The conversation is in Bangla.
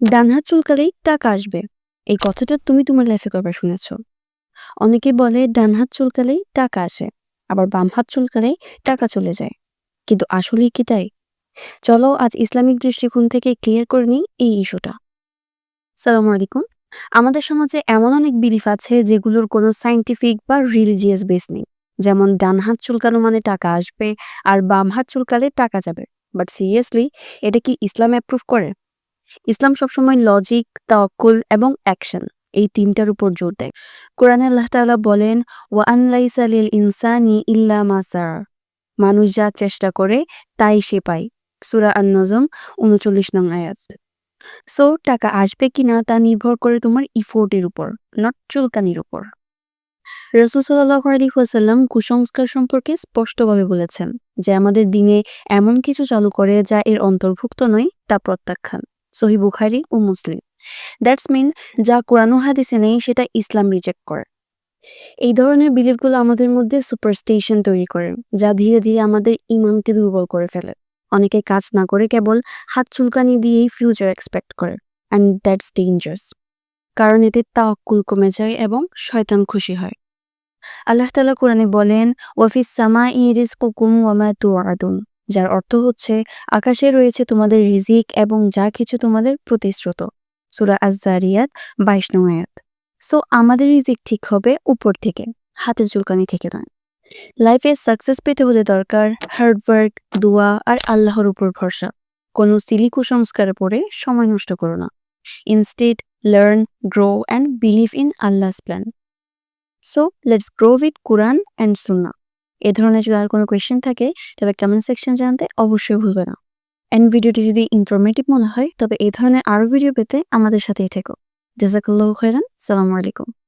ডান হাত চুলকালেই টাকা আসবে। এই কথাটা তুমি তোমার লাইফে কয়বার শুনেছ? অনেকে বলে ডান হাত চুলকালেই টাকা আসে, আবার বাম হাত চুলকালেই টাকা চলে যায়। কিন্তু আসলেই কি তাই? চলো আজ ইসলামিক দৃষ্টিকোণ থেকে ক্লিয়ার করে নিই এই ইস্যুটা। সালামু আলাইকুম। আমাদের সমাজে এমন অনেক বিলিফ আছে যেগুলোর কোনো সায়েন্টিফিক বা রিলিজিয়াস বেস নেই। যেমন ডান হাত চুলকানো মানে টাকা আসবে, আর বাম হাত চুলকালে টাকা যাবে। বাট সিরিয়াসলি, এটা কি ইসলাম অ্যাপ্রুভ করে? ইসলাম সবসময় লজিক, তাওয়াক্কুল এবং অ্যাকশন এই তিনটার উপর জোর দেয়। কোরআনে আল্লাহ তাআলা বলেন, ওয়া আন লাইসা লিল ইনসানি ইল্লা মা সাআ। মানুষ যা চেষ্টা করে তাই সে পায়। সূরা আন-নজম ৩৯ নং আয়াত। সো টাকা আসবে কিনা তা নির্ভর করে তোমার ইফোর্টের উপর, নট চুলকানির উপর। রাসূল সাল্লাল্লাহু আলাইহি ওয়াসাল্লাম কুসংস্কার সম্পর্কে স্পষ্টভাবে বলেছেন যে আমাদের দিনে এমন কিছু চালু করে যা এর অন্তর্ভুক্ত নয় তা প্রত্যাখ্যান। সহিহ বুখারী ও মুসলিম। দ্যাটস মিন যা কোরআন ও হাদিসে নেই সেটা ইসলাম রিজেক্ট করে। এই ধরনের বিলিফগুলো আমাদের মধ্যে সুপারস্টিশন তৈরি করে, যা ধীরে ধীরে আমাদের ঈমানকে দুর্বল করে ফেলে। অনেকে কাজ না করে কেবল হাত চুলকানি দিয়েই ফিউচার এক্সপেক্ট করে, অ্যান্ড দ্যাটস ডেঞ্জারাস। কারণ এতে তাওয়াক্কুল কমে যায় এবং শয়তান খুশি হয়। আল্লাহ তাআলা কোরআনে বলেন, ওয়াফিস সামাই রিজকুকুম ওয়া মা তুআদুন, যার অর্থ হচ্ছে আকাশে রয়েছে তোমাদের রিজিক এবং যা কিছু তোমাদের প্রতিশ্রুত। সূরা আয-যারিয়াত ২২ নং আয়াত। সো আমাদের রিজিক ঠিক হবে উপর থেকে, হাতের চুলকানি থেকে নয়। লাইফে সাকসেস পেতে হলে দরকার হার্ডওয়ার্ক, দোয়া আর আল্লাহর উপর ভরসা। কোনো সিলি কুসংস্কারে পড়ে সময় নষ্ট করো না। Instead learn, grow and believe in আল্লাহস plan. So let's grow with Quran and সুন্নাহ। এ ধরনের যদি আর কোনো কোয়েশ্চেন থাকে তবে কমেন্ট সেকশন জানাতে অবশ্যই ভুলবে না। অ্যান্ড ভিডিওটি যদি ইনফরমেটিভ মনে হয় তবে এই ধরনের আরও ভিডিও পেতে আমাদের সাথেই থেকো। জাযাকাল্লাহু খাইরান। সালামু আলাইকুম।